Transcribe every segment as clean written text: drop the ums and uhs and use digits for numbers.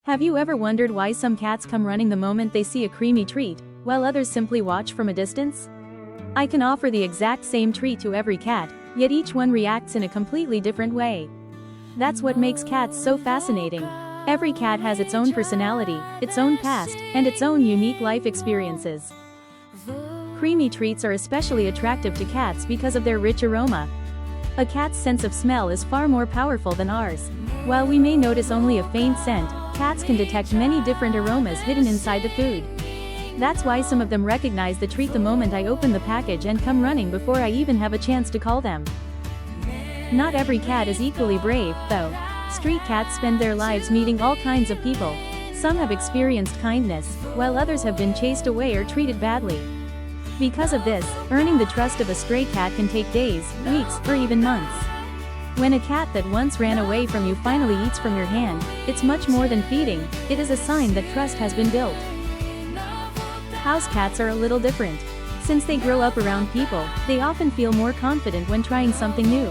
Have you ever wondered why some cats come running the moment they see a creamy treat, while others simply watch from a distance? I can offer the exact same treat to every cat, yet each one reacts in a completely different way. That's what makes cats so fascinating. Every cat has its own personality, its own past, and its own unique life experiences. Creamy treats are especially attractive to cats because of their rich aroma. A cat's sense of smell is far more powerful than ours. While we may notice only a faint scent, cats can detect many different aromas hidden inside the food. That's why some of them recognize the treat the moment I open the package and come running before I even have a chance to call them. Not every cat is equally brave, though. Street cats spend their lives meeting all kinds of people. Some have experienced kindness, while others have been chased away or treated badly. Because of this, earning the trust of a stray cat can take days, weeks, or even months. When a cat that once ran away from you finally eats from your hand, it's much more than feeding, it is a sign that trust has been built. House cats are a little different. Since they grow up around people, they often feel more confident when trying something new.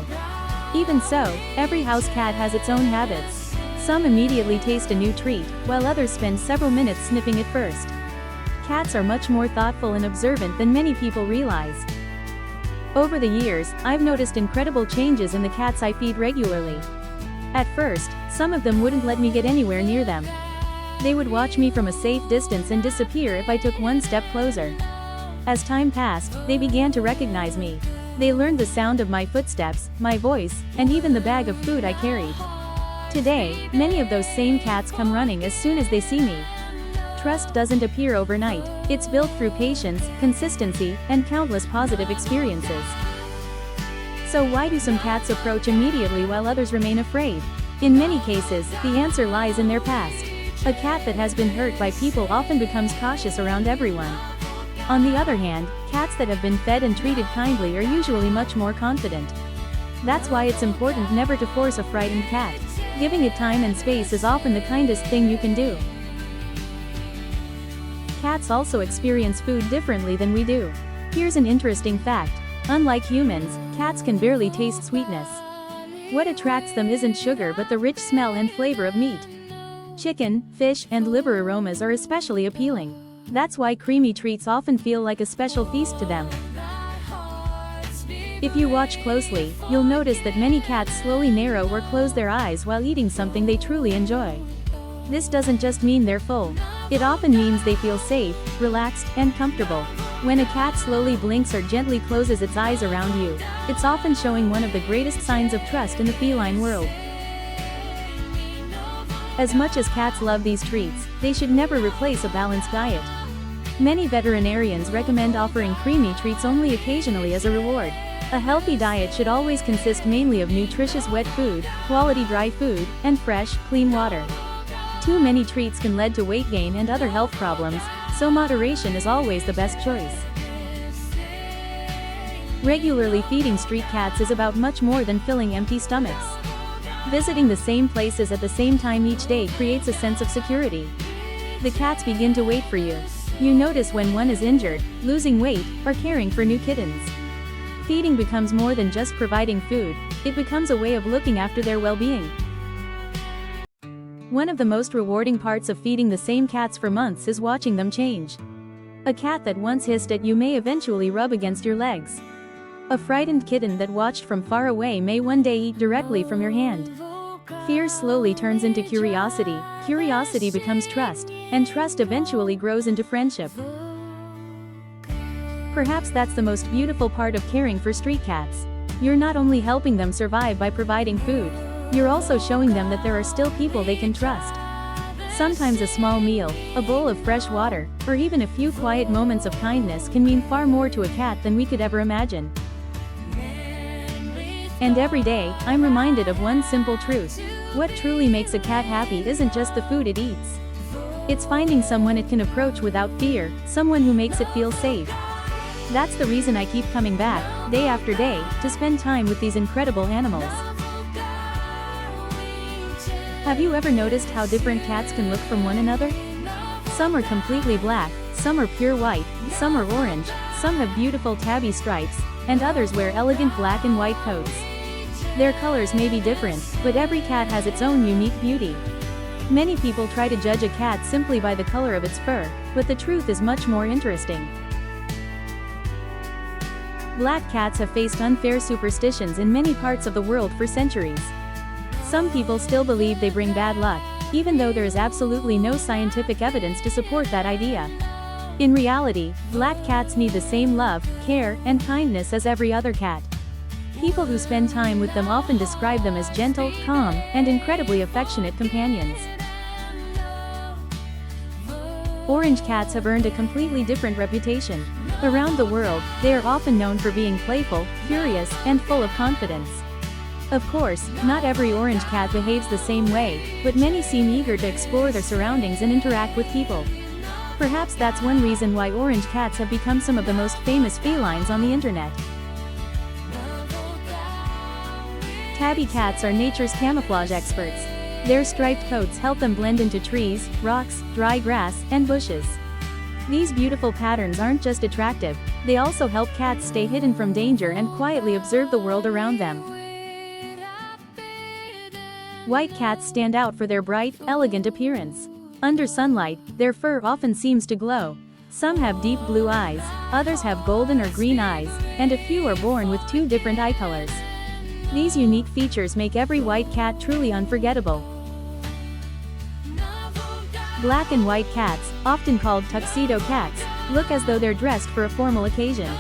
Even so, every house cat has its own habits. Some immediately taste a new treat, while others spend several minutes sniffing it first. Cats are much more thoughtful and observant than many people realize. Over the years, I've noticed incredible changes in the cats I feed regularly. At first, some of them wouldn't let me get anywhere near them. They would watch me from a safe distance and disappear if I took one step closer. As time passed, they began to recognize me. They learned the sound of my footsteps, my voice, and even the bag of food I carried. Today, many of those same cats come running as soon as they see me. Trust doesn't appear overnight, it's built through patience, consistency, and countless positive experiences. So why do some cats approach immediately while others remain afraid? In many cases, the answer lies in their past. A cat that has been hurt by people often becomes cautious around everyone. On the other hand, cats that have been fed and treated kindly are usually much more confident. That's why it's important never to force a frightened cat. Giving it time and space is often the kindest thing you can do. Cats also experience food differently than we do. Here's an interesting fact. Unlike humans, cats can barely taste sweetness. What attracts them isn't sugar but the rich smell and flavor of meat. Chicken, fish, and liver aromas are especially appealing. That's why creamy treats often feel like a special feast to them. If you watch closely, you'll notice that many cats slowly narrow or close their eyes while eating something they truly enjoy. This doesn't just mean they're full. It often means they feel safe, relaxed, and comfortable. When a cat slowly blinks or gently closes its eyes around you, it's often showing one of the greatest signs of trust in the feline world. As much as cats love these treats, they should never replace a balanced diet. Many veterinarians recommend offering creamy treats only occasionally as a reward. A healthy diet should always consist mainly of nutritious wet food, quality dry food, and fresh, clean water. Too many treats can lead to weight gain and other health problems, so moderation is always the best choice. Regularly feeding street cats is about much more than filling empty stomachs. Visiting the same places at the same time each day creates a sense of security. The cats begin to wait for you. You notice when one is injured, losing weight, or caring for new kittens. Feeding becomes more than just providing food, it becomes a way of looking after their well-being. One of the most rewarding parts of feeding the same cats for months is watching them change. A cat that once hissed at you may eventually rub against your legs. A frightened kitten that watched from far away may one day eat directly from your hand. Fear slowly turns into curiosity, curiosity becomes trust, and trust eventually grows into friendship. Perhaps that's the most beautiful part of caring for street cats. You're not only helping them survive by providing food, you're also showing them that there are still people they can trust. Sometimes a small meal, a bowl of fresh water, or even a few quiet moments of kindness can mean far more to a cat than we could ever imagine. And every day, I'm reminded of one simple truth. What truly makes a cat happy isn't just the food it eats. It's finding someone it can approach without fear, someone who makes it feel safe. That's the reason I keep coming back, day after day, to spend time with these incredible animals. Have you ever noticed how different cats can look from one another? Some are completely black, some are pure white, some are orange, some have beautiful tabby stripes, and others wear elegant black and white coats. Their colors may be different, but every cat has its own unique beauty. Many people try to judge a cat simply by the color of its fur, but the truth is much more interesting. Black cats have faced unfair superstitions in many parts of the world for centuries. Some people still believe they bring bad luck, even though there is absolutely no scientific evidence to support that idea. In reality, black cats need the same love, care, and kindness as every other cat. People who spend time with them often describe them as gentle, calm, and incredibly affectionate companions. Orange cats have earned a completely different reputation. Around the world, they are often known for being playful, curious, and full of confidence. Of course, not every orange cat behaves the same way, but many seem eager to explore their surroundings and interact with people. Perhaps that's one reason why orange cats have become some of the most famous felines on the internet. Tabby cats are nature's camouflage experts. Their striped coats help them blend into trees, rocks, dry grass, and bushes. These beautiful patterns aren't just attractive, they also help cats stay hidden from danger and quietly observe the world around them. White cats stand out for their bright, elegant appearance. Under sunlight, their fur often seems to glow. Some have deep blue eyes, others have golden or green eyes, and a few are born with two different eye colors. These unique features make every white cat truly unforgettable. Black and white cats, often called tuxedo cats, look as though they're dressed for a formal occasion.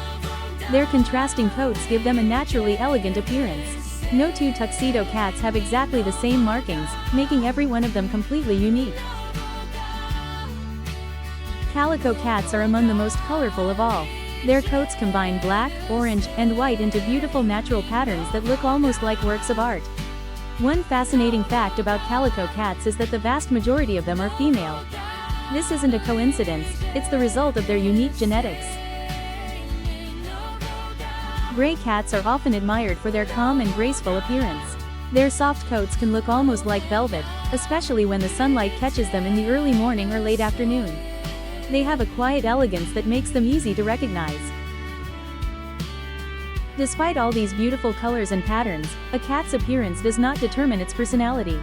Their contrasting coats give them a naturally elegant appearance. No two tuxedo cats have exactly the same markings, making every one of them completely unique. Calico cats are among the most colorful of all. Their coats combine black, orange, and white into beautiful natural patterns that look almost like works of art. One fascinating fact about calico cats is that the vast majority of them are female. This isn't a coincidence, it's the result of their unique genetics. Gray cats are often admired for their calm and graceful appearance. Their soft coats can look almost like velvet, especially when the sunlight catches them in the early morning or late afternoon. They have a quiet elegance that makes them easy to recognize. Despite all these beautiful colors and patterns, a cat's appearance does not determine its personality.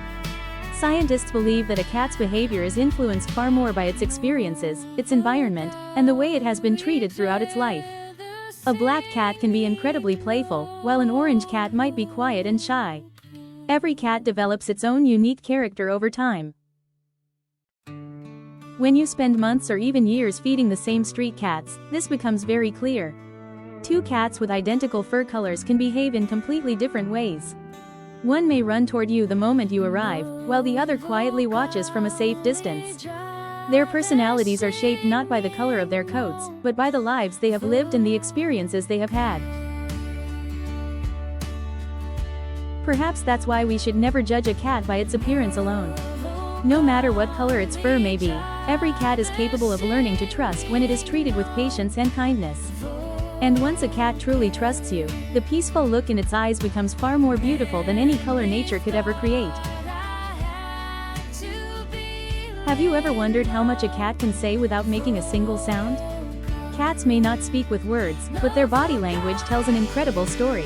Scientists believe that a cat's behavior is influenced far more by its experiences, its environment, and the way it has been treated throughout its life. A black cat can be incredibly playful, while an orange cat might be quiet and shy. Every cat develops its own unique character over time. When you spend months or even years feeding the same street cats, this becomes very clear. Two cats with identical fur colors can behave in completely different ways. One may run toward you the moment you arrive, while the other quietly watches from a safe distance. Their personalities are shaped not by the color of their coats, but by the lives they have lived and the experiences they have had. Perhaps that's why we should never judge a cat by its appearance alone. No matter what color its fur may be, every cat is capable of learning to trust when it is treated with patience and kindness. And once a cat truly trusts you, the peaceful look in its eyes becomes far more beautiful than any color nature could ever create. Have you ever wondered how much a cat can say without making a single sound? Cats may not speak with words, but their body language tells an incredible story.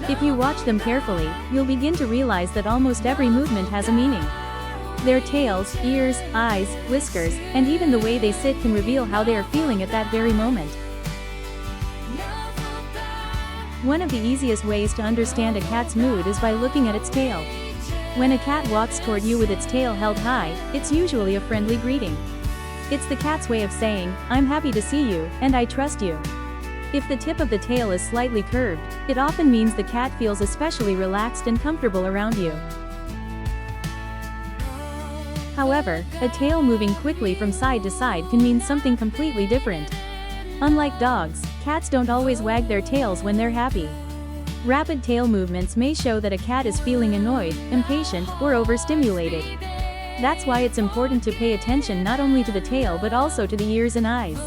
If you watch them carefully, you'll begin to realize that almost every movement has a meaning. Their tails, ears, eyes, whiskers, and even the way they sit can reveal how they are feeling at that very moment. One of the easiest ways to understand a cat's mood is by looking at its tail. When a cat walks toward you with its tail held high, it's usually a friendly greeting. It's the cat's way of saying, "I'm happy to see you, and I trust you." If the tip of the tail is slightly curved, it often means the cat feels especially relaxed and comfortable around you. However, a tail moving quickly from side to side can mean something completely different. Unlike dogs, cats don't always wag their tails when they're happy. Rapid tail movements may show that a cat is feeling annoyed, impatient, or overstimulated. That's why it's important to pay attention not only to the tail but also to the ears and eyes.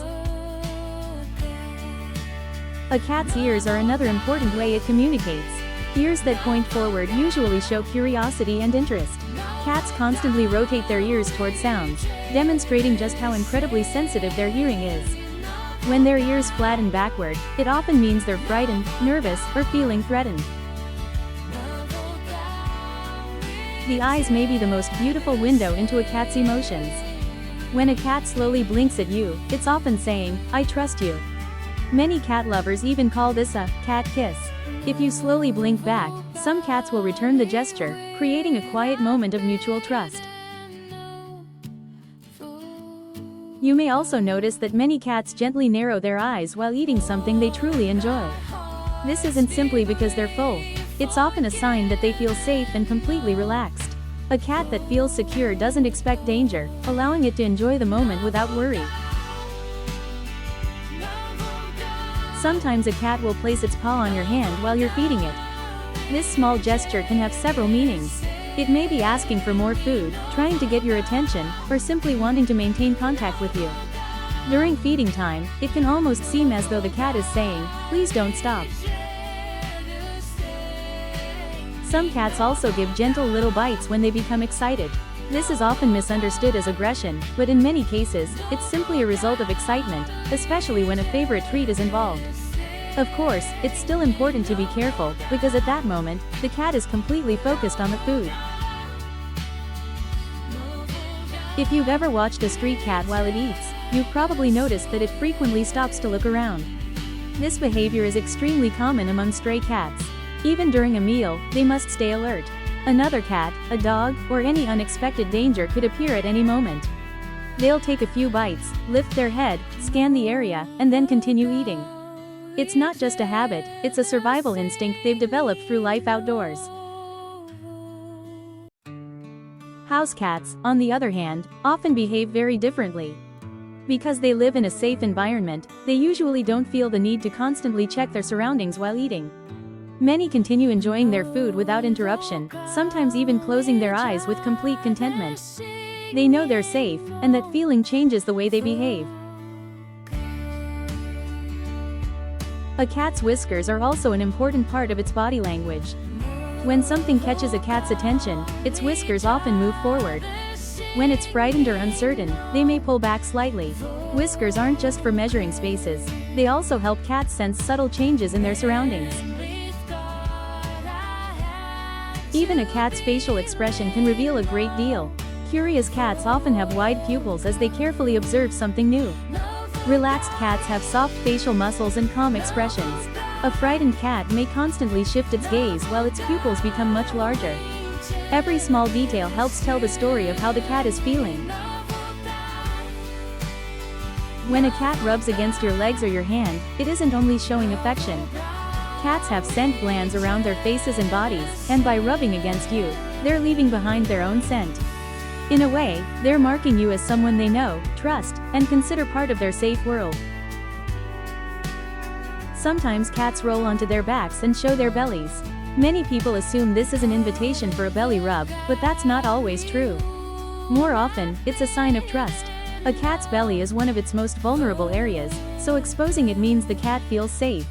A cat's ears are another important way it communicates. Ears that point forward usually show curiosity and interest. Cats constantly rotate their ears toward sounds, demonstrating just how incredibly sensitive their hearing is. When their ears flatten backward, it often means they're frightened, nervous, or feeling threatened. The eyes may be the most beautiful window into a cat's emotions. When a cat slowly blinks at you, it's often saying, "I trust you." Many cat lovers even call this a cat kiss. If you slowly blink back, some cats will return the gesture, creating a quiet moment of mutual trust. You may also notice that many cats gently narrow their eyes while eating something they truly enjoy. This isn't simply because they're full. It's often a sign that they feel safe and completely relaxed. A cat that feels secure doesn't expect danger, allowing it to enjoy the moment without worry. Sometimes a cat will place its paw on your hand while you're feeding it. This small gesture can have several meanings. It may be asking for more food, trying to get your attention, or simply wanting to maintain contact with you. During feeding time, it can almost seem as though the cat is saying, "Please don't stop." Some cats also give gentle little bites when they become excited. This is often misunderstood as aggression, but in many cases, it's simply a result of excitement, especially when a favorite treat is involved. Of course, it's still important to be careful, because at that moment, the cat is completely focused on the food. If you've ever watched a street cat while it eats, you've probably noticed that it frequently stops to look around. This behavior is extremely common among stray cats. Even during a meal, they must stay alert. Another cat, a dog, or any unexpected danger could appear at any moment. They'll take a few bites, lift their head, scan the area, and then continue eating. It's not just a habit, it's a survival instinct they've developed through life outdoors. House cats, on the other hand, often behave very differently. Because they live in a safe environment, they usually don't feel the need to constantly check their surroundings while eating. Many continue enjoying their food without interruption, sometimes even closing their eyes with complete contentment. They know they're safe, and that feeling changes the way they behave. A cat's whiskers are also an important part of its body language. When something catches a cat's attention, its whiskers often move forward. When it's frightened or uncertain, they may pull back slightly. Whiskers aren't just for measuring spaces, they also help cats sense subtle changes in their surroundings. Even a cat's facial expression can reveal a great deal. Curious cats often have wide pupils as they carefully observe something new. Relaxed cats have soft facial muscles and calm expressions. A frightened cat may constantly shift its gaze while its pupils become much larger. Every small detail helps tell the story of how the cat is feeling. When a cat rubs against your legs or your hand, it isn't only showing affection. Cats have scent glands around their faces and bodies, and by rubbing against you, they're leaving behind their own scent. In a way, they're marking you as someone they know, trust, and consider part of their safe world. Sometimes cats roll onto their backs and show their bellies. Many people assume this is an invitation for a belly rub, but that's not always true. More often, it's a sign of trust. A cat's belly is one of its most vulnerable areas, so exposing it means the cat feels safe.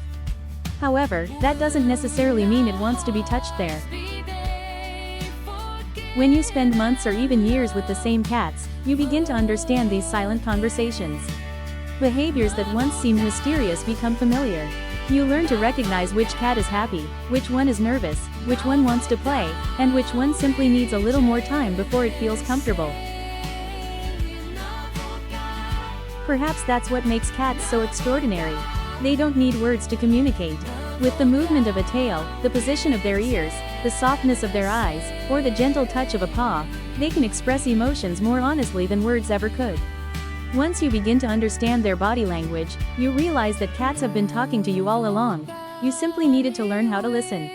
However, that doesn't necessarily mean it wants to be touched there. When you spend months or even years with the same cats, you begin to understand these silent conversations. Behaviors that once seemed mysterious become familiar. You learn to recognize which cat is happy, which one is nervous, which one wants to play, and which one simply needs a little more time before it feels comfortable. Perhaps that's what makes cats so extraordinary. They don't need words to communicate. With the movement of a tail, the position of their ears, the softness of their eyes, or the gentle touch of a paw, they can express emotions more honestly than words ever could. Once you begin to understand their body language, you realize that cats have been talking to you all along. You simply needed to learn how to listen.